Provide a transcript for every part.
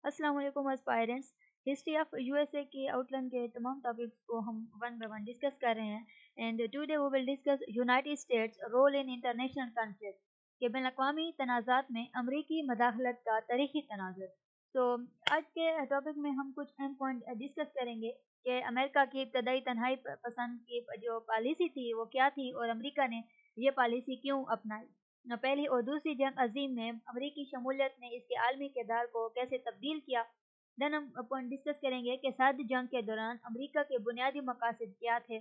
अस्सलाम वालेकुम aspirants. History of USA के आउटलाइन के तमाम टॉपिक्स को हम वन बाय वन डिस्कस कर रहे हैं and today we will discuss United States role in international conflict के बैन अवी तनाज़ात में अमरीकी मदाखलत का तारीखी तनाजुर। तो आज के टॉपिक में हम कुछ अहम पॉइंट डिस्कस करेंगे कि अमेरिका की इब्तदाई तन्हाई पसंद की जो पॉलिसी थी वो क्या थी और अमेरिका ने ये पॉलिसी क्यों अपनाई। पहली और दूसरी जंग अजीम में अमरीकी शमूलियत ने इसके आलमी किरदार को कैसे तब्दील किया। देन हम पॉइंट डिस्कस करेंगे कि सात जंग के दौरान अमरीका के बुनियादी मकासद क्या थे।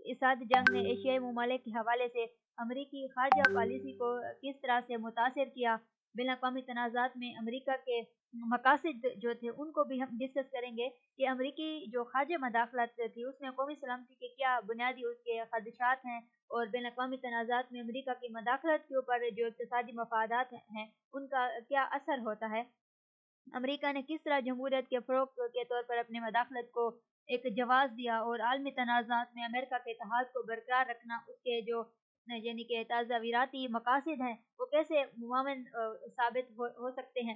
इस सात जंग ने एशियाई ममालिक के हवाले से अमरीकी खारजा पॉलिसी को किस तरह से मुतासर किया। बिन अवी तनाज़ात में अमरीका के मकासद जो थे उनको भी हम डिस्कस करेंगे कि अमरीकी जो खारजा मदाखलत थी उसमें कौमी सलामती के क्या बुनियादी उसके खदशात हैं और बिन अवी तनाज़ात में अमरीका की मदाखलत के ऊपर जो इक़्तिसादी मफादात हैं उनका क्या असर होता है। अमेरिका ने किस तरह जमहूरियत के फ़रोग़ के तौर पर अपनी मदाखलत को एक जवाज़ दिया और आलमी तनाज़ात में अमेरिका के इत्तेहाद को बरकरार रखना उसके जो यानी कि ताज़ाविराती मकासद हैं वो कैसे मुआवन साबित हो सकते हैं।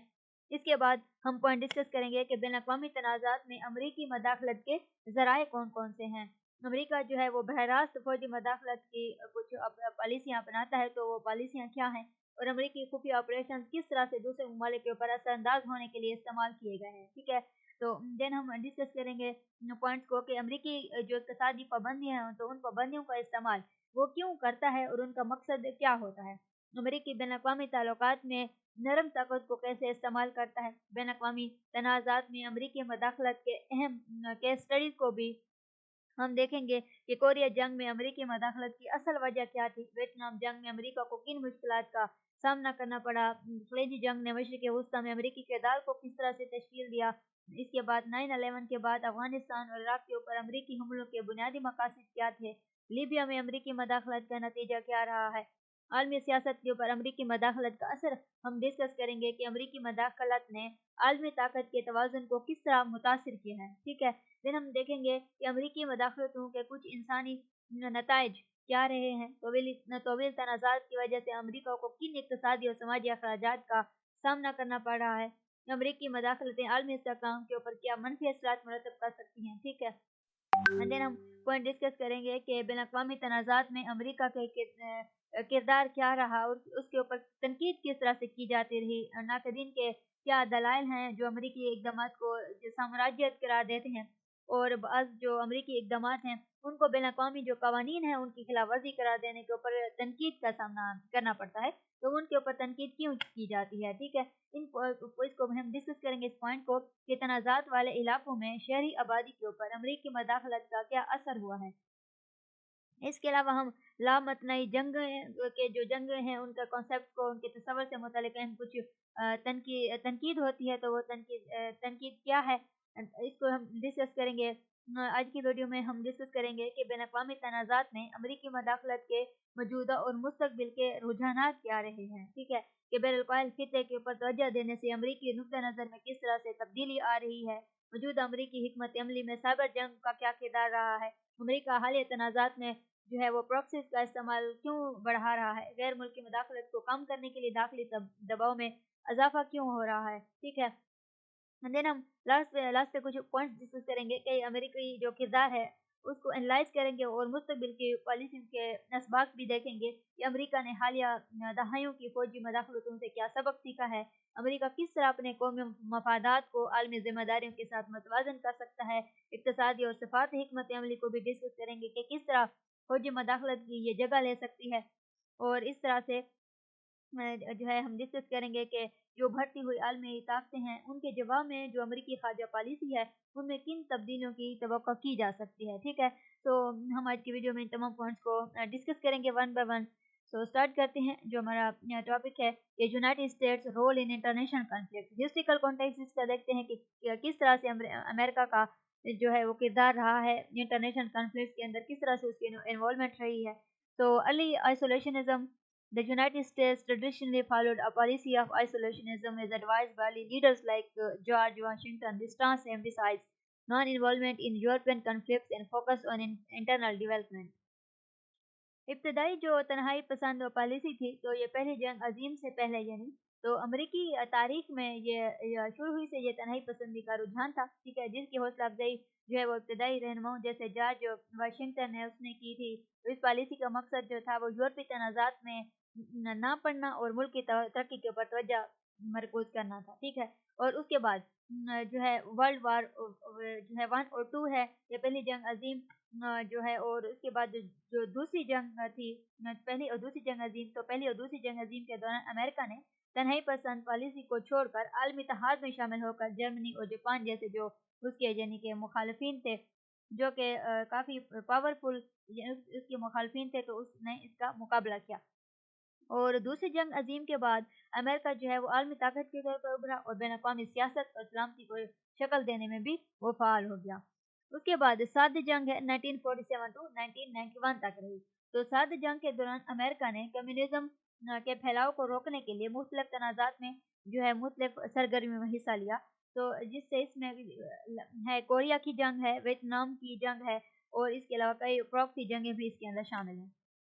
इसके बाद हम पॉइंट डिस्कस करेंगे कि बैन अवी तनाज़ात में अमरीकी मदाखलत के ज़राए कौन कौन से हैं। अमेरिका जो है वो बहर रास्त फ़ौजी मदाखलत की कुछ पॉलिसियाँ अपनाता है, तो वो पॉलिसियाँ क्या हैं और अमरीकी खुफिया ऑपरेशन किस तरह से दूसरे ममालिक के ऊपर असरअंदाज होने के लिए इस्तेमाल किए गए हैं। ठीक है, तो देन हम डिस्कस करेंगे पॉइंट्स को कि अमरीकी जो इक़्तिसादी पाबंदियाँ हैं तो उन पाबंदियों का इस्तेमाल वो क्यों करता है और उनका मकसद क्या होता है। अमरीकी बैन अवी ताल्लुकात में नरम ताकत को कैसे इस्तेमाल करता है। बैन अवी तनाज़ात में अमरीकी मदाखलत के अहम केस स्टडीज़ को भी हम देखेंगे कि कोरिया जंग में अमेरिकी मदाखलत की असल वजह क्या थी। वियतनाम जंग में अमेरिका को किन मुश्किलात का सामना करना पड़ा। फलेजी जंग ने मशरिक़ वस्ती में अमेरिकी किरदार को किस तरह से तश्कील दिया। इसके बाद 9/11 के बाद अफगानिस्तान और इराक के ऊपर अमेरिकी हमलों के बुनियादी मकासद क्या थे। लीबिया में अमेरिकी मदाखलत का नतीजा क्या रहा है। आलमी सियासत के ऊपर अमेरिकी मदाखलत का असर हम डिस्कस करेंगे कि अमेरिकी मदाखलत ने आलमी ताकत के तवाज़ुन को किस तरह मुतासिर किया है। ठीक है, फिर हम देखेंगे कि अमरीकी मदाखलतों के कुछ इंसानी नताइज क्या रहे हैं। तवील तनाज़ात की वजह से अमरीका को किन इक़्तिसादी और समाजी अखराजात का सामना करना पड़ रहा है। अमरीकी मदाखलतें आलमी इस्तेहकाम के ऊपर क्या मनफी असरात मुरतब कर सकती हैं। ठीक है, एंड देन हम पॉइंट डिस्कस करेंगे कि बैन अवी तनाज़ात में अमरीका के किरदार क्या रहा और उसके ऊपर तनकीद किस तरह से की जाती रही। नाकदीन के क्या दलाइल हैं जो अमरीकी इक़दाम को साम्राज्यत करार देते हैं और बाज़ जो अमरीकी इक़दाम हैं उनको बैन अवी जो कवानीन हैं उनकी खिलाफवर्जी करार देने के ऊपर तनकीद का सामना करना पड़ता है, तो उनके ऊपर तनकीद क्यों की जाती है। ठीक है, इसको हम डिस्कस करेंगे इस पॉइंट को कि तनाज़ात वाले इलाकों में शहरी आबादी के ऊपर अमरीकी मदाखलत का क्या असर हुआ है। इसके अलावा हम लामतनाई जंग के जो जंग हैं उनका कॉन्सेप्ट को उनके तस्वर से मुतालिक अहम कुछ तनकीद होती है, तो वो तनकीद क्या है इसको हम डिस्कस करेंगे। आज की वीडियो में हम डिस्कस करेंगे कि बैन अवी तनाज़ात में अमरीकी मदाखलत के मौजूदा और मुस्तकबिल के रुझानात क्या रहे हैं। ठीक है, कि बैरुल खिते के ऊपर तवज्जो देने से अमरीकी नुक्ता नज़र में किस तरह से तब्दीली आ रही है। मौजूदा अमरीकी हिकमत अमली में साइबर जंग का क्या किरदार रहा है। अमरीका हालिया तनाज़ात में जो है वो प्रॉक्सीज़ का इस्तेमाल क्यों बढ़ा रहा है। गैर मुल्की मदाखलत को कम करने के लिए दाखिली दबाव में इजाफा क्यों हो रहा है। ठीक है, एंड देन हम लास्ट पे कुछ पॉइंट्स डिस्कस करेंगे कि अमेरिकी जो किरदार है उसको एनालाइज करेंगे और मुस्तकबिल की पॉलिसीज़ के असबाब भी देखेंगे कि अमेरिका ने हालिया दहाइयों की फौजी मदाखलतों से क्या सबक सीखा है। अमेरिका किस तरह अपने कौमी मफादात को आलमी जिम्मेदारियों के साथ मतवाजन कर सकता है। इक़्तिसादी और सिफाती हिकमत अमली को भी डिस्कस करेंगे कि किस तरह फौजी मदाखलत की ये जगह ले सकती है। और इस तरह से जो है हम डिस्कस करेंगे कि जो बढ़ती हुई आलमी ताकतें हैं उनके जवाब में जो अमरीकी खारजा पॉलिसी है उनमें किन तब्दीलियों की तवक्को की जा सकती है। ठीक है, तो हम आज की वीडियो में इन तमाम पॉइंट्स को डिस्कस करेंगे one by one. So start करते हैं। जो हमारा टॉपिक है कि United States role in international conflict. Historical context इसका देखते हैं कि किस तरह से अमेरिका का जो है वो किरदार रहा है इंटरनेशनल कॉन्फ्लिक्ट के अंदर, किस तरह से उसकी इन्वॉल्वमेंट रही है। तो early आइसोलेशनिज्म, the United States traditionally followed a policy of isolationism as advised by leaders like George Washington. This stance emphasized non-involvement in European conflicts and focus on internal development. इब्तदाई जो तन्हाई पसंद पॉलिसी थी तो ये पहली जंग अजीम से पहले यानी تو امریکی تاریخ میں یہ شروع ہوئی سے یہ تنہائی پسندی کا رجحان تھا، ٹھیک ہے، جس کی حوصلہ افزائی جو ہے وہ ابتدائی رہنماؤں جیسے جارج واشنگٹن نے اس نے کی تھی۔ تو اس پالیسی کا مقصد جو تھا وہ یورپی تنازعات میں نہ پڑنا اور ملک کی ترقی کے اوپر توجہ مرکوز کرنا تھا، ٹھیک ہے۔ اور اس کے بعد جو ہے ورلڈ وار جو ہے 1 اور 2 ہے، یہ پہلی جنگ عظیم جو ہے، اور اس کے بعد جو دوسری جنگ تھی، پہلی اور دوسری جنگ عظیم، تو پہلی اور دوسری جنگ عظیم کے دوران امریکہ نے تنہائی پسند پالیسی کو چھوڑ کر عالمی اتحاد میں شامل ہو کر جرمنی اور جاپان جیسے جو اس کے یعنی کہ مخالفین تھے، جو کہ کافی پاورفل اس کے مخالفین تھے، تو اس نے اس کا مقابلہ کیا۔ اور دوسری جنگ عظیم کے بعد امریکہ جو ہے وہ عالمی طاقت کے طور پر ابھرا اور بین الاقوامی سیاست اور سلامتی کو شکل دینے میں بھی وہ فعال ہو گیا۔ اس کے بعد سرد جنگ ہے 1947 to 1991 تک رہی۔ تو سرد جنگ کے دوران امریکہ نے کمیونزم کے پھیلاؤ کو روکنے کے لیے مختلف تنازعات میں جو ہے مختلف سرگرمیوں میں حصہ لیا۔ تو جس سے اس میں ہے کوریا کی جنگ ہے، ویتنام کی جنگ ہے، اور اس کے علاوہ کئی پراکسی جنگیں بھی اس کے اندر شامل ہیں،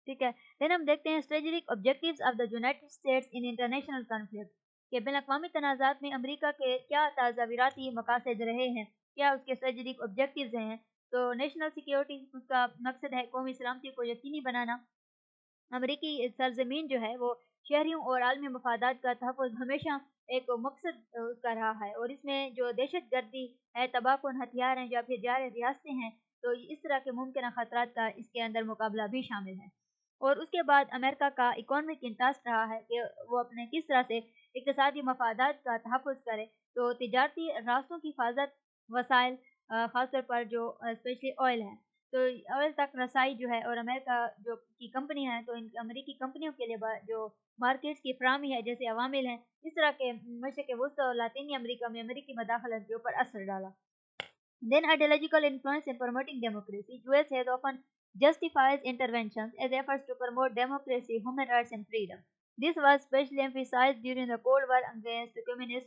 ٹھیک ہے۔ دین ہم دیکھتے ہیں strategic objectives of the United States in international conflict, کہ بین الاقوامی تنازعات میں امریکہ کے کیا تعزیراتی مقاصد رہے ہیں، کیا اس کے اسٹریٹجک آبجیکٹیوز ہیں۔ تو نیشنل سیکیورٹی اس کا مقصد ہے قومی سلامتی کو یقینی بنانا۔ امریکی سرزمین جو ہے وہ شہریوں اور عالمی مفادات کا تحفظ ہمیشہ ایک مقصد اس کا رہا ہے، اور اس میں جو دہشت گردی ہے، تباہ کن ہتھیار ہیں یا پھر جارح ریاستیں ہیں، تو اس طرح کے ممکنہ خطرات کا اس کے اندر مقابلہ بھی شامل ہے۔ اور اس کے بعد امریکہ کا اکانومک انٹرسٹ رہا ہے کہ وہ اپنے کس طرح سے اقتصادی مفادات کا تحفظ کرے۔ تو تجارتی راستوں کی حفاظت، وسائل خاص طور پر جو اسپیشلی آئل ہے، تو آئل تک رسائی جو ہے، اور امریکہ جو کی کمپنی ہے، تو ان امریکی کمپنیوں کے لیے جو مارکیٹس کی فراہمی ہے جیسے عوامل ہیں، اس طرح کے مشرق وسطی اور لاطینی امریکہ میں امریکی مداخلت کے اوپر اثر ڈالا۔ Then ideological influence in promoting democracy. US has often justifies interventions as efforts to promote democracy, human rights, and freedom. This was especially emphasized during the Cold War against communist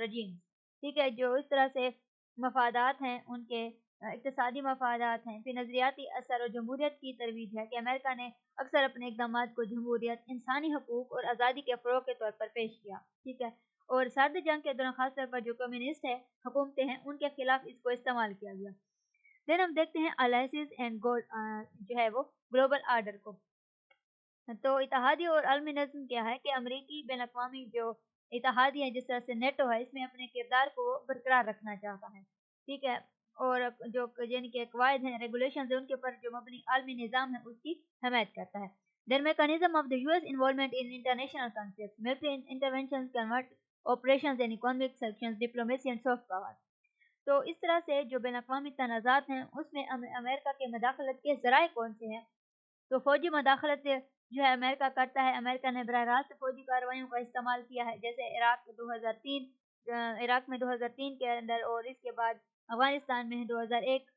regimes. ٹھیک ہے، جو اس طرح سے مفادات ہیں ان کے اقتصادی مفادات ہیں، پھر نظریاتی اثر اور جمہوریت کی ترویج ہے کہ امریکہ نے اکثر اپنے اقدامات کو جمہوریت، انسانی حقوق اور آزادی کے فروغ کے طور پر پیش کیا، ٹھیک ہے۔ اور سرد جنگ کے دوران خاص طور پر جو کمیونسٹ ہے حکومتیں ہیں، ان کے خلاف اس کو استعمال کیا گیا۔ دین ہم دیکھتے ہیں الائنسز اینڈ جو ہے وہ گلوبل آرڈر کو۔ تو اتحادی اور عالمی نظم کیا ہے کہ امریکی بین الاقوامی جو اتحادی ہے جس طرح سے نیٹو ہے، اس میں اپنے کردار کو برقرار رکھنا چاہتا ہے، ٹھیک ہے، اور جو یعنی کہ قواعد ہیں، ریگولیشنز ہیں، ان کے اوپر جو مبنی عالمی نظام ہے اس کی حمایت کرتا ہے۔ Then mechanism of the US involvement in international conflict, military interventions covert operations and economic sanctions, diplomacy and soft power. تو اس طرح سے جو بین الاقوامی تنازعات ہیں اس میں امریکہ کے مداخلت کے ذرائع کون سے ہیں؟ تو فوجی مداخلت جو ہے امریکہ کرتا ہے، امریکہ نے براہ راست فوجی کارروائیوں کا استعمال کیا ہے، جیسے عراق میں 2003 کے اندر، اور اس کے بعد افغانستان میں 2001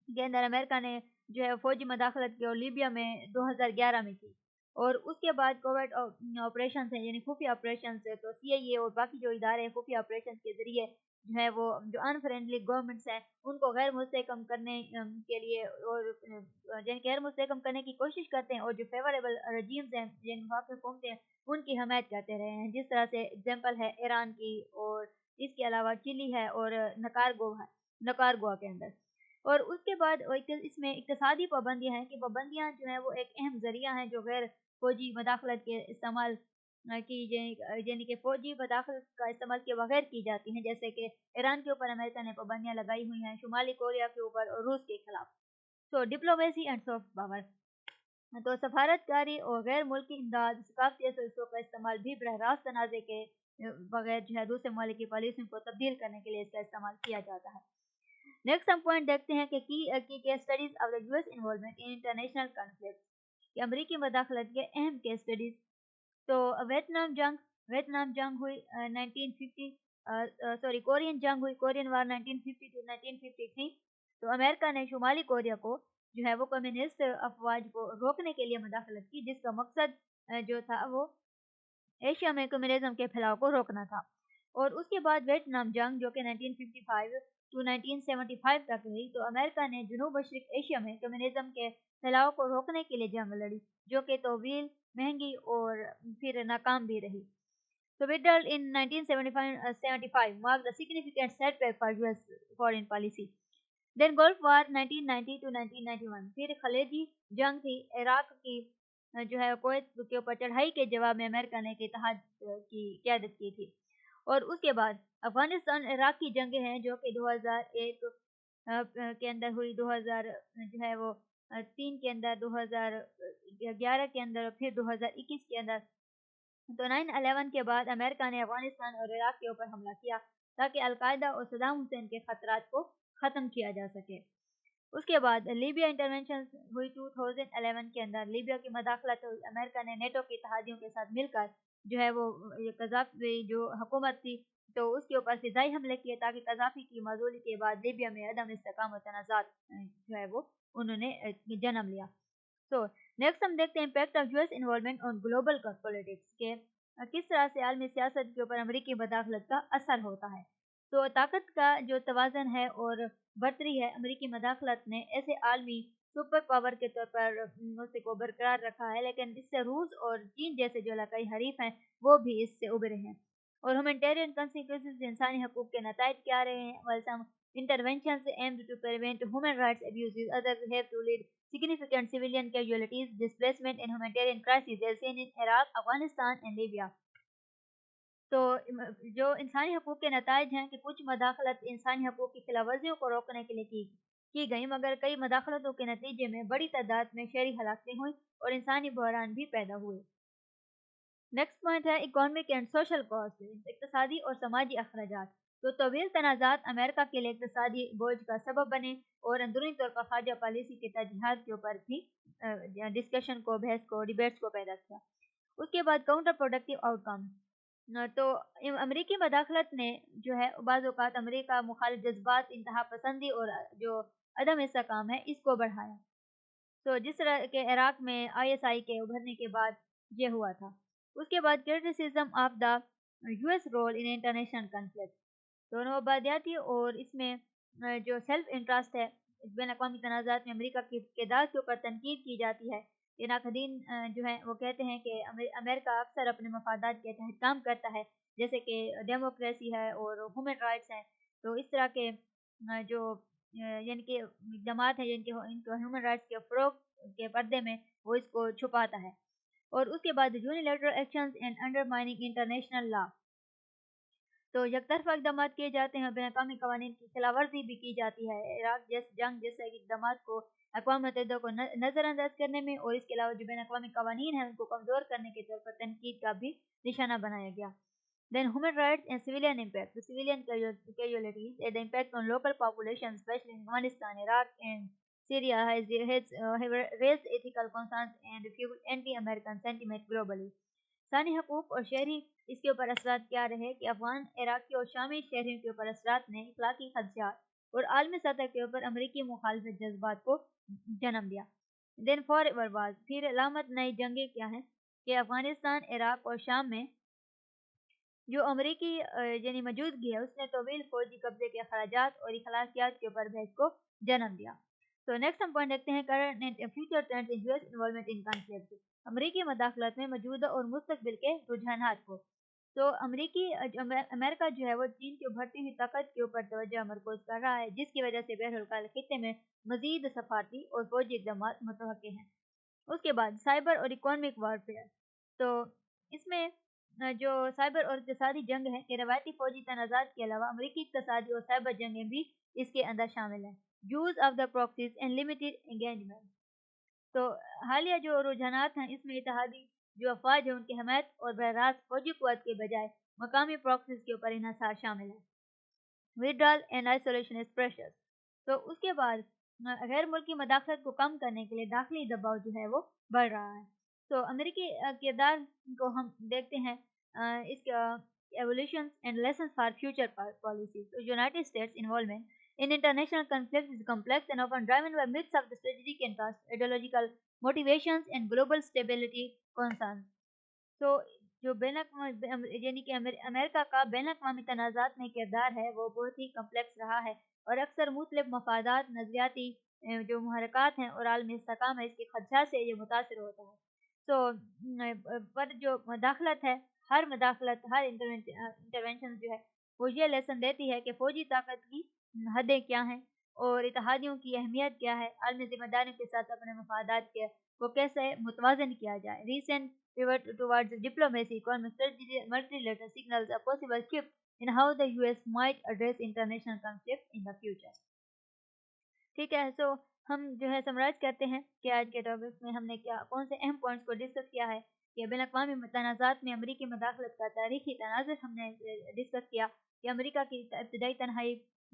کے اندر امریکہ نے جو ہے فوجی مداخلت کی، اور لیبیا میں 2011 میں کی۔ اور اس کے بعد کووڈ آپریشنز ہیں، یعنی خفیہ آپریشنز، تو CIA اور باقی جو ادارے ہیں خفیہ آپریشنز کے ذریعے جو ہے وہ جو ان فرینڈلی گورنمنٹس ہیں ان کو غیر مستحکم کرنے کے لیے، اور جن غیر مستحکم کرنے کی کوشش کرتے ہیں، اور جو فیوریبل رجیمز ہیں جن وفاقی حکومتیں ہیں ان کی حمایت کرتے رہے ہیں، جس طرح سے اگزامپل ہے ایران کی، اور اس کے علاوہ چلی ہے، اور نکارگوا کے اندر۔ اور اس کے بعد اس میں اقتصادی پابندیاں ہیں کہ پابندیاں جو ہیں وہ ایک اہم ذریعہ ہیں جو غیر فوجی مداخلت کے استعمال کی یعنی کہ فوجی مداخلت کا استعمال کے بغیر کی جاتی ہیں، جیسے کہ ایران کے اوپر امریکہ نے پابندیاں لگائی ہوئی ہیں، شمالی کوریا کے اوپر، اور روس کے خلاف۔ تو ڈپلومیسی اینڈ سافٹ پاور، تو سفارت کاری اور غیر ملکی امداد، ثقافتی اثرات کا استعمال بھی براہ راست تنازع کے بغیر جو ہے دوسرے ممالک کی پالیسیوں کو تبدیل کرنے کے لیے اس کا استعمال کیا جاتا ہے۔ نیکسٹ ہم پوائنٹ دیکھتے ہیں کہ case studies of the US involvement in international conflict, کہ امریکی مداخلت کے اہم کیس اسٹڈیز۔ تو ویتنام جنگ ہوئی 1950 کورین جنگ ہوئی، کورین وار 1950 to 1953۔ تو امریکہ نے شمالی کوریا کو جو ہے وہ کمیونسٹ افواج کو روکنے کے لیے مداخلت کی، جس کا مقصد جو تھا وہ ایشیا میں کمیونزم کے پھیلاؤ کو روکنا تھا۔ اور اس کے بعد ویتنام جنگ جو کہ 1955 to 1975 تک رہی، تو امریکہ نے جنوب مشرق ایشیا میں کمیونزم کے پھیلاؤ کو روکنے کے لیے جنگ لڑی، جو کہ طویل महंगी और फिर नाकाम भी रही. So withdrawal in 1975 marked a significant setback for US foreign policy. Then Gulf War 1990 to 1991. फिर खलेजी जंग थी. इराक की जो है कुवैत के ऊपर चढ़ाई के जवाब में अमेरिका ने इत्तेहाद की क़यादत की थी. और उसके बाद अफगानिस्तान इराक की जंगें हैं जो कि 2001 के अंदर हुई, 2000 जो है वो 3 के अंदर, 2011 के अंदर, फिर 2021 के अंदर. तो 9/11 के बाद अमेरिका ने अफगानिस्तान और इराक के ऊपर हमला किया ताकि अलकायदा और सदाम हुसैन के खतरात को ख़त्म किया जा सके. उसके बाद लीबिया इंटरवेंशन हुई 2011 के अंदर. लीबिया की मदाखलत हुई. अमेरिका ने नेटो के इत्तेहादियों के साथ मिलकर जो है वो ये कज़ाफ़ी जो हुकूमत थी तो उसके ऊपर फ़िज़ाई हमले किए ताकि कज़ाफ़ी की माज़ूली के बाद लीबिया में अदम इस्तेकाम और तनाज़ात जो है वो उन्होंने जन्म लिया. सो नेक्स्ट हम देखते हैं impact of US involvement on global politics के किस तरह से आलमी सियासत के ऊपर अमेरिकी मदाखलत का असर होता है. तो ताकत का जो तवाज़न है और बढ़तरी है, अमेरिकी मदाखलत ने ऐसे आलमी सुपर पावर के तौर पर उसी को बरकरार रखा है, लेकिन इससे रूस और चीन जैसे जो इलाकाई हरीफ हैं वो भी इससे उभरे हैं. और ह्यूमैनिटेरियन कंसिक्वेंसेस इंसानी हकूक़ के नताइज क्या रहे हैं. while some interventions aimed to prevent human rights abuses, others have to lead significant civilian casualties, displacement and humanitarian crises as seen in Iraq, Afghanistan and Libya. तो जो इंसानी हकूक़ के नताइज हैं कि कुछ मदाखलत इंसानी हकूक़ की खिलाफवर्जियों को रोकने के लिए की गई, मगर कई मदाखलतों के नतीजे में बड़ी तादाद में शहरी हलाकतें हुई और इंसानी बहरान भी पैदा हुए. नेक्स्ट पॉइंट है इकोनॉमिक एंड सोशल कॉस्ट, इक़्तिसादी और समाजी अखराजात. तो तवील तनाज़ात अमेरिका के लिए इक़्तिसादी बोझ का सबब बने और अंदरूनी तौर पर खारजा पॉलिसी के तरजीहात के ऊपर भी डिस्कशन को, बहस को, डिबेट्स को पैदा किया. उसके बाद काउंटर प्रोडक्टिव आउटकम. तो अमेरिकी मदाखलत ने जो है बाज़ औक़ात अमेरिका मुखालिफ जज्बात, इंतहा पसंदी और जो अदम इस्तेकाम है इसको बढ़ाया. तो जिस तरह के इराक में ISI के उभरने के बाद ये हुआ था. उसके बाद criticism of the US role in international conflict. दोनों आबादियाती और इसमें जो सेल्फ इंटरेस्ट है, बैन अक़वामी तनाज़ात में अमेरिका के किरदार के ऊपर तनकीद की जाती है. ये नाक़दीन जो है वो कहते हैं कि अमेरिका अक्सर अपने मफादात के तहत काम करता है, जैसे कि डेमोक्रेसी है और ह्यूमन राइट्स हैं. तो इस तरह के जो यानी कि जमात है जिनके इनको ह्यूमन राइट्स के फ़रोग़ के पर्दे में वो इसको छुपाता है. और उसके बाद unilateral actions and undermining international law. तो यकतरफा इक़दामात किए जाते हैं, बैनुल-अक़वामी क़वानीन की खिलाफवर्जी भी की जाती है. इराक जंग जैसे इक़दामात को अक़वाम मुत्तहिदा को नज़रअंदाज करने में और इसके अलावा जो बैनुल-अक़वामी क़वानीन हैं उनको कमज़ोर करने के तौर पर तनकीद का भी निशाना बनाया गया. Then human rights and civilian impact. The civilian casualties and the impact on local populations, especially in Afghanistan, Iraq, and Syria, have raised ethical concerns and fueled anti-American sentiment globally. इंसानी हकूक़ और शहरी इसके ऊपर असरात क्या रहे कि अफ़गान, इराक़ी और शामी शहरियों के ऊपर असरात ने इख़लाक़ी ख़दशात और आलमी सतह के ऊपर अमरीकी मुखालिफ जज्बात को जन्म दिया. Then for ever was. फिर अलामत नई जंगें क्या हैं कि अफ़गानिस्तान, इराक़ और शाम में जो अमरीकी यानी मौजूदगी है उसने तवील फ़ौजी कब्ज़े के अखराजात और इख़लाक़ियात के ऊपर बहस को जन्म दिया. तो नेक्स्ट हम पॉइंट देखते हैं current and future trends in US involvement in conflict. अमरीकी मदाखलत में मौजूदा और मुस्तक़बिल के रुझानात को. तो अमेरिका जो है वो चीन की उभरती हुई ताकत के ऊपर तवज्जो मरकूज़ कर रहा है, जिसकी वजह से बहरुल खित्ते में मज़ीद सफ़ारती और फ़ौजी इक़दामात मुतवक्किल हैं. उसके बाद साइबर और इकोनॉमिक वारफेयर. तो इसमें जो साइबर और इक़्तिसादी जंग है कि रवायती फ़ौजी तनाज़ात के अलावा अमरीकी इक़्तिसादी और साइबर जंगें भी इसके अंदर शामिल हैं. Use of the proxies and limited engagement. तो हालिया जो रुझानात हैं इसमें इत्तेहादी जो अफ़वाज हैं उनकी हमायत और बहरास्त फ़ौजी क़ुव्वत के बजाय मकामी प्रॉक्सीज़ के ऊपर इन्हिसार शामिल है. Withdrawal and isolation is pressure. तो उसके बाद गैर मुल्की मदाखलत को कम करने के लिए दाखिली दबाव जो है वो बढ़ रहा है. तो अमेरिकी किरदार को हम देखते हैं इसका evolutions and lessons for future policies. So United States involvement in international conflicts is complex and often driven by myths of the strategic interest, ideological motivations and global stability concerns. So जो यानी कि America का बैनुल-अक़वामी तनाज़ात में किरदार है वो बहुत ही complex रहा है और अक्सर मुख्तलिफ मफादात, नज़रियाती जो मुहरकात हैं और आलमी इस्तेहकाम है इसके खदशात से ये मुतासिर होता है. सो पर जो मदाखलत है, हर मदाखलत, हर इंटरवेंशन जो है वो ये लेसन देती है कि फ़ौजी ताकत की हदें क्या हैं और इत्तेहादियों की अहमियत क्या है, आलमी ज़िम्मेदारियों के साथ अपने मफादात के को कैसे मुतवाज़न किया जाए। Recent pivot towards diplomacy, economic strategy, multilateral signals a possible shift in how the US might address international conflict in the future. ठीक है, सो हम जो है समराइज करते हैं कि आज के टॉपिक में हमने क्या कौन से अहम पॉइंट्स को डिस्कस किया है कि बैन अवी तनाज़ात में अमरीकी मदाखलत का तारीखी तनाज़ुर हमने डिस्कस किया कि अमरीका की इब्तदाई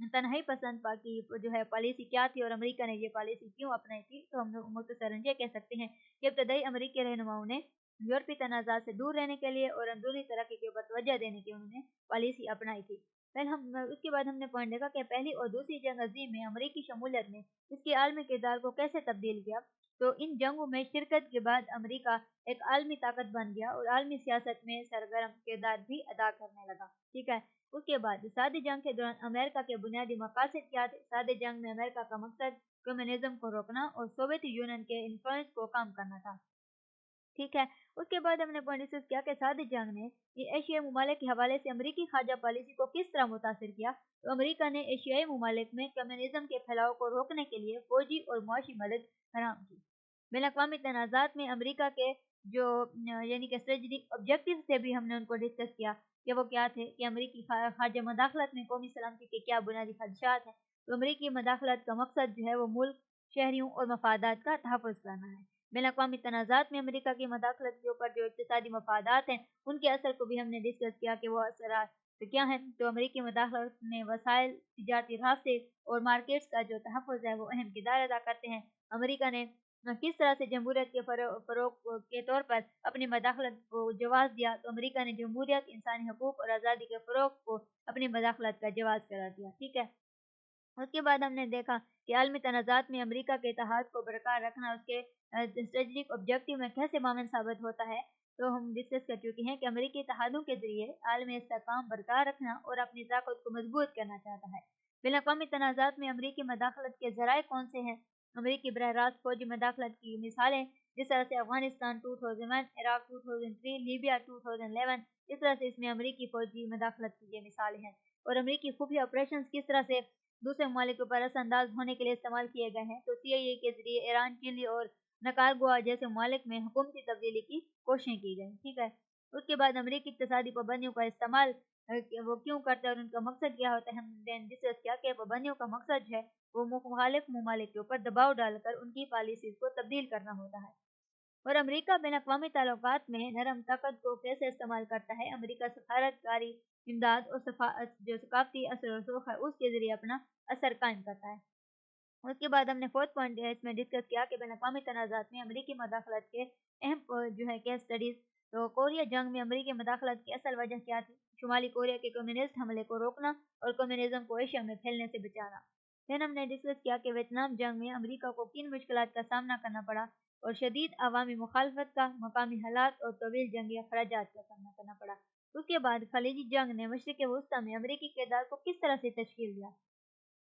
तनहाई पसंद की जो है पॉलिसी क्या थी और अमरीका ने ये पॉलिसी क्यों अपनाई थी। तो हम मुख्तसरन ये कह सकते हैं कि इब्तदाई अमरीकी रहनुमाओं ने यूरोपीय तनाज़ात से दूर रहने के लिए और अंदरूनी तरक्की के ऊपर तवज्जो देने की उन्होंने पॉलिसी अपनाई थी। फिर हम उसके बाद हमने पॉइंट देखा कि पहली और दूसरी जंग अजीम में अमरीकी शमूलियत ने इसके आलमी किरदार को कैसे तब्दील किया। तो इन जंगों में शिरकत के बाद अमरीका एक आलमी ताकत बन गया और आलमी सियासत में सरगर्म किरदार भी अदा करने लगा। ठीक है, उसके बाद सादी जंग के दौरान अमेरिका के बुनियादी मकासद क्या थे। सादी जंग में अमेरिका का मकसद कम्युनिज्म को रोकना और सोवियत यूनियन के इन्फ्लुएंस को कम करना था। ठीक है, उसके बाद हमने पॉइंट डिस्कस किया कि सादी जंग ने एशियाई ममालिक के हवाले से अमरीकी खारजा पॉलिसी को किस तरह मुतासर किया। तो अमरीका ने एशियाई ममालिक में कम्युनिज्म के फैलाव को रोकने के लिए फौजी और मुआशी मदद फराहम की। बैन अवी तनाज़ात में अमरीका के जो यानी कि स्ट्रेटजिक ऑब्जेक्टिव थे भी हमने उनको डिस्कस किया कि वो क्या थे कि अमरीकी खारजा मदाखलत में कौमी सलामती के क्या बुनियादी खदशात हैं। तो अमरीकी मदाखलत का मकसद जो है वो मुल्क, शहरियों और मफादात का तहफ़्फ़ुज़ करना है। बैन अवी तनाज़ात में अमरीका की मदाखलत के ऊपर जो इक़्तिसादी मफादात हैं उनके असर को भी हमने डिस्कस किया कि वो असरात तो क्या हैं। तो अमरीकी मदाखलत में वसाइल, तिजारती रास्ते और मार्केट्स का जो तहफ़्फ़ुज़ है वो अहम किरदार अदा करते हैं। अमरीका ने किस तरह से जमहूरियत के फ़रोग़ के तौर पर अपनी मदाखलत को जवाज़ दिया। तो अमरीका ने जमहूरियत, इंसानी हकूक़ और आज़ादी के फ़रोग़ को अपनी मदाखलत का जवाज़ करार दिया। ठीक है, उसके बाद हमने देखा कि आलमी तनाज़ात में अमरीका के इत्तेहाद को बरकरार रखना उसके स्ट्रेटजिक ऑब्जेक्टिव में कैसे मामन साबित होता है। तो हम डिस्कस कर चुके हैं कि अमरीकी इत्तेहादों के ज़रिए आलमी इस्तेहकाम बरकरार रखना और अपनी ताकत को मजबूत करना चाहता है। बैन अवी तनाज़ात में अमरीकी मदाखलत के ज़राए कौन से हैं। अमरीकी बरह रास्त फौजी मदाखलत की मिसालें जिस तरह से अफगानिस्तान 2001, इराक 2003, लीबिया 2011, इस तरह से इसमें अमरीकी फौजी मदाखलत की ये मिसालें हैं। और अमरीकी खुफिया ऑपरेशन किस तरह से दूसरे ममालिक के ऊपर असरअंदाज होने के लिए इस्तेमाल किए गए हैं। तो CIA के ज़रिए ईरान, चिली और निकारागुआ जैसे ममालिक में हुकूमती तब्दीली की कोशिशें की गई। ठीक है, उसके बाद अमरीकी इक़्तिसादी पाबंदियों का इस्तेमाल वो क्यों करता है और उनका मकसद क्या होता है। हमने डिस्कस किया कि पाबंदियों का मकसद है वो मुखालिफ ममालिक के ऊपर दबाव डालकर उनकी पॉलिसीज़ को तब्दील करना होता है। और अमरीका बैन अवी ताल्लुकात में नरम ताकत को कैसे इस्तेमाल करता है। अमरीका सफारतकारी इमदाद और जो सकाफती असर रसूख है उसके ज़रिए अपना असर कायम करता है। उसके बाद हमने फोर्थ पॉइंट इसमें डिस्कस किया कि बैन अवी तनाज़ात में अमरीकी मदाखलत के अहम जो है केस स्टडीज़। तो कोरिया जंग में अमरीकी मदाखलत की असल वजह क्या थी। शुमाली कोरिया के कम्युनिस्ट हमले को रोकना और कम्युनिज्म को एशिया में फैलने से बचाना। फिर हमने डिस्कस किया कि वियतनाम जंग में अमरीका को किन मुश्किलात का सामना करना पड़ा और शदीद अवामी मुखालफत का, मकामी हालात और तवील जंगी अखराजात का सामना करना पड़ा। उसके बाद खलीजी जंग ने मशरिक़ वस्ता में अमरीकी किरदार को किस तरह से तश्कील दिया।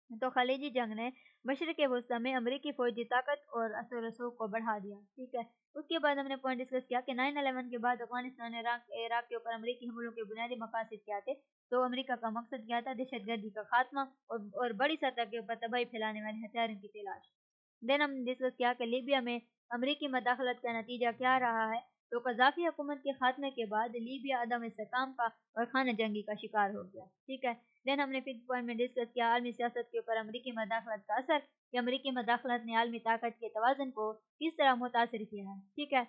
तो खलीजी जंग ने मशरिक़ वस्ता में अमरीकी फौजी ताकत और असर रसूख को बढ़ा दिया। ठीक है, उसके बाद हमने पॉइंट डिस्कस किया कि 9/11 के बाद अफगानिस्तान, इराक के ऊपर अमरीकी हमलों के बुनियादी मकासद क्या थे। तो अमरीका का मकसद क्या था, दहशतगर्दी का खात्मा और बड़ी सतह के ऊपर तबाही फैलाने वाले हथियारों की तलाश। देन हम डिस्कस किया कि लीबिया में अमरीकी मदाखलत का नतीजा क्या रहा है। तो कज़ाफ़ी हुकूमत के खात्मे के बाद लीबिया अदम इस्तेहकाम का और खाना जंगी का शिकार हो गया। ठीक है, देन हमने फिफ्थ पॉइंट में डिस्कस किया आलमी सियासत के ऊपर अमरीकी मदाखलत का असर कि अमरीकी मदाखलत ने आलमी ताकत के तवाज़ुन को किस तरह मुतासिर किया है। ठीक है,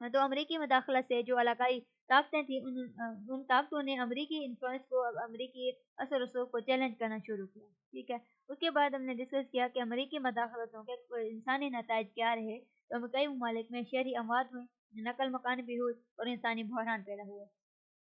तो अमरीकी मदाखलत से जो इलाकाई ताकतें थी उन ताकतों ने अमरीकी इन्फ्लुएंस को, अमरीकी असर रसूख को चैलेंज करना शुरू किया। ठीक है, उसके बाद हमने डिस्कस किया कि अमरीकी मदाखलतों के इंसानी नताइज क्या रहे। तो कई ममालिक में शहरी अमवात हुई, नकल मकान भी हुई और इंसानी बहरान पैदा हुए।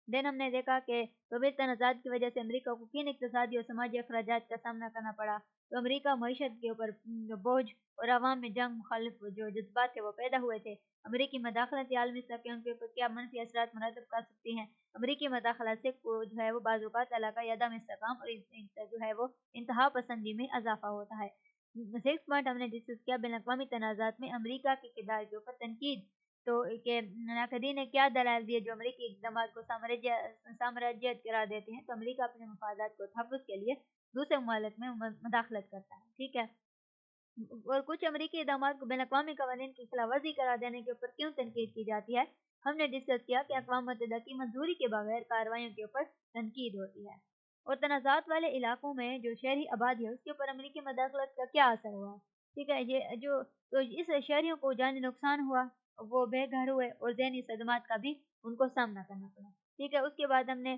देन हमने देखा कि तवील तनाज़ात की वजह से अमरीका को किन इक़्तिसादी और समाजी अखराजात का सामना करना पड़ा। तो अमरीका मईशत के ऊपर बोझ और आवाम में जंग मुखालिफ जो जज्बात थे वो पैदा हुए थे। अमरीकी मदाखलत आलमी सतह के उनके ऊपर क्या मनफी असरात मुरतब कर सकती हैं। अमरीकी मदाखलत से जो है वो बाज़-औक़ात इलाकाई अदम इस्तेहकाम और जो है वो इंतहा पसंदी में इज़ाफ़ा होता है। सिक्स्थ पॉइंट हमने डिस्कस किया बैन अवी तनाज़ात में अमरीका के किरदार के ऊपर तनकीद तो कि नाकदी ने क्या दलाल दिए जो अमरीकी इकदाम को साम्राज्यत करार देते हैं, तो अमरीका अपने मफादात को तहफ़्फ़ुज़ के लिए दूसरे ममालिक में मदाखलत करता है, ठीक है। और कुछ अमरीकी इक़दामात को बैन-अक़वामी क़वानीन की ख़िलाफ़वर्ज़ी करार देने के ऊपर क्यों तनकीद की जाती है, हमने डिस्कस किया कि अक़वाम मुत्तहिदा की मंजूरी के बगैर कार्रवाइयों के ऊपर तनकीद होती है। और तनाज़ात वाले इलाकों में जो शहरी आबादी है उसके ऊपर अमरीकी मदाखलत का क्या असर हुआ, ठीक है। ये जो तो इस शहरियों को जानी नुकसान हुआ, वो बेघर हुए और ज़हनी सदमात का भी उनको सामना करना पड़ा, ठीक है। उसके बाद हमने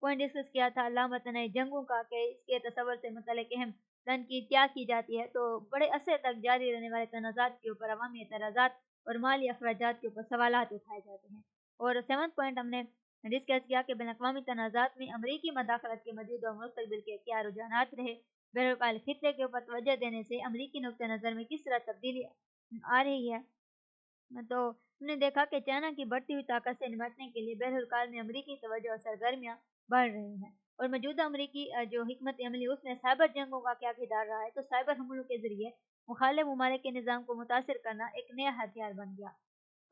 पॉइंट डिस्कस किया था लामतनाई जंगों का, कि इसके तसव्वुर से मुतल्लिक़ अहम तनकीद क्या की जाती है, तो बड़े अरसे तक जारी रहने वाले तनाज़ात के ऊपर अवामी एतराज़ात और माली अख़राजात के ऊपर सवालात उठाए जाते हैं। और 7वां पॉइंट हमने डिस्कस किया कि बैन-अक़वामी तनाज़ात में अमरीकी मदाख़लत के मौजूदा और मुस्तक़बिल के क्या रुझानात रहे, बहरहाल ख़ित्ते के ऊपर तवज्जो देने से अमरीकी नुक्ते नज़र में किस तरह तब्दीली आ रही है। तो हमने देखा कि चाइना की बढ़ती हुई ताकत से निपटने के लिए बहरहाल में अमरीकी तवज्जो और सरगर्मियाँ बढ़ रही हैं। और मौजूदा अमरीकी जो हिकमत अमली उसमें साइबर जंगों का क्या किरदार रहा है, तो साइबर हमलों के ज़रिए मुखालिफ ममालिक के निज़ाम को मुतासिर करना एक नया हथियार बन गया।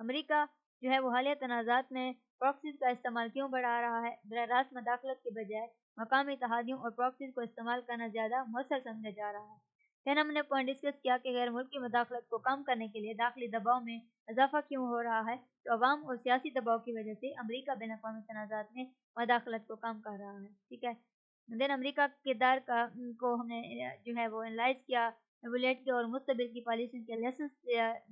अमेरिका जो है वो हालिया तनाज़ात में प्रॉक्सीज़ का इस्तेमाल क्यों बढ़ा रहा है, बराह रास्त मदाखलत के बजाय मकामी इत्तेहादियों और प्रॉक्सीज़ को इस्तेमाल करना ज़्यादा मौसर समझा जा रहा है। फिर हमने पॉइंट डिस्कस किया कि गैर मुल्की मदाखलत को कम करने के लिए दाखिली दबाव में इजाफा क्यों हो रहा है, तो अवाम और सियासी दबाव की वजह से अमरीका बैन-अक़वामी तनाज़ात में मदाखलत को कम कर रहा है, ठीक है। देन अमरीका के किरदार का को हमने जो है वो एनालाइज़ किया, एवेलुएट किया और मुस्तक़बिल की पॉलिसियों के लेसन्स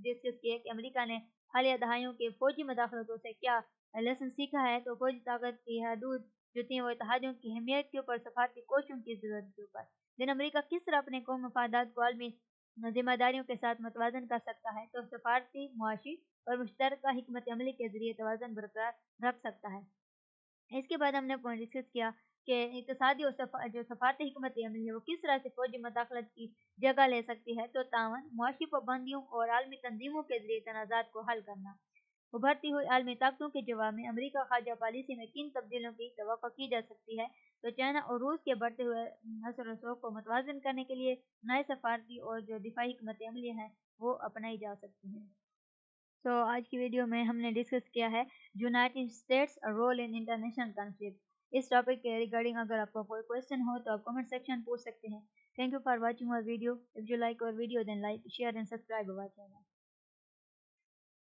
डिस्कस किए कि अमरीका ने हालिया दहाइयों के फ़ौजी मदाखलतों से क्या लेसन सीखा है, तो फ़ौजी ताकत की हदूद जो थी वो इत्तेहादियों की अहमियत के ऊपर, सफ़ारती कोशिशों की ज़रूरत के ऊपर। देन अमरीका किस तरह अपने कौमी मफादात को आलमी ज़िम्मेदारियों के साथ मुतवाज़न कर सकता है, तो सफ़ारती, मुआशी और मुश्तरका हिकमत अमली के ज़रिए तवाज़ुन बरकरार रख सकता है। इसके बाद हमने पॉइंट डिस्कस किया कि इक़्तिसादी और जो सफ़ारती हिकमत अमली है वो किस तरह से फ़ौजी मदाखलत की जगह ले सकती है, तो तावन, मुआशी पाबंदियों और आलमी तंज़ीमों के ज़रिए तनाज़ात को हल करना। उभरती हुई आलमी ताकतों के जवाब में अमरीका ख़ारजा पॉलिसी में किन तब्दीलियों की तवक्को की जा सकती है, तो चाइना और रूस के बढ़ते हुए असर रसूख को मुतवाज़न करने के लिए नए सफ़ारती और जो दिफ़ाई हिकमत अमली हैं वो अपनाई जा सकती हैं। तो आज की वीडियो में हमने डिस्कस किया है United States role in international conflict. इस टॉपिक के रिगार्डिंग अगर आपको कोई क्वेश्चन हो तो आप कमेंट सेक्शन पूछ सकते हैं। Thank you for watching our video. If you like our video then like, share and subscribe our channel.